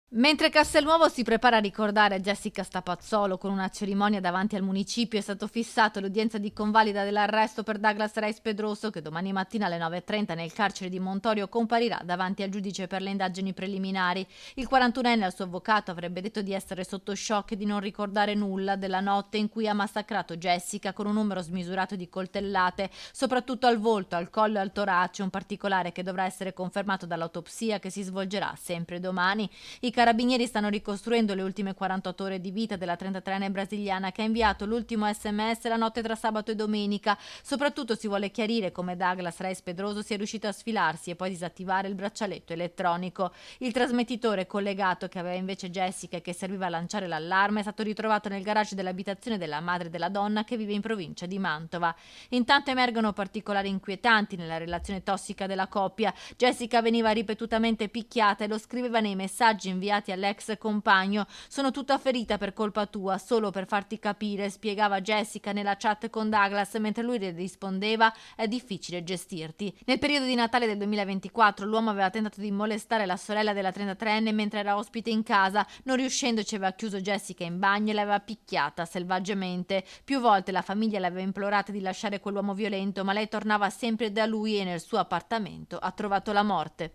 Mentre Castelnuovo si prepara a ricordare Jessica Stapazzolo con una cerimonia davanti al municipio, è stato fissato l'udienza di convalida dell'arresto per Douglas Reis Pedroso, che domani mattina alle 9:30 nel carcere di Montorio comparirà davanti al giudice per le indagini preliminari. Il 41enne al suo avvocato avrebbe detto di essere sotto shock e di non ricordare nulla della notte in cui ha massacrato Jessica con un numero smisurato di coltellate, soprattutto al volto, al collo e al torace, un particolare che dovrà essere confermato dall'autopsia che si svolgerà sempre domani. I carabinieri stanno ricostruendo le ultime 48 ore di vita della 33enne brasiliana che ha inviato l'ultimo SMS la notte tra sabato e domenica. Soprattutto si vuole chiarire come Douglas Reis Pedroso sia riuscito a sfilarsi e poi disattivare il braccialetto elettronico. Il trasmettitore collegato che aveva invece Jessica e che serviva a lanciare l'allarme è stato ritrovato nel garage dell'abitazione della madre della donna che vive in provincia di Mantova. Intanto emergono particolari inquietanti nella relazione tossica della coppia. Jessica veniva ripetutamente picchiata e lo scriveva nei messaggi inviati all'ex compagno. Sono tutta ferita per colpa tua, solo per farti capire, spiegava Jessica nella chat con Douglas, mentre lui le rispondeva: è difficile gestirti. Nel periodo di Natale del 2024 l'uomo aveva tentato di molestare la sorella della 33enne mentre era ospite in casa. Non riuscendoci aveva chiuso Jessica in bagno e l'aveva picchiata selvaggiamente. Più volte la famiglia l'aveva implorata di lasciare quell'uomo violento, ma lei tornava sempre da lui e nel suo appartamento ha trovato la morte.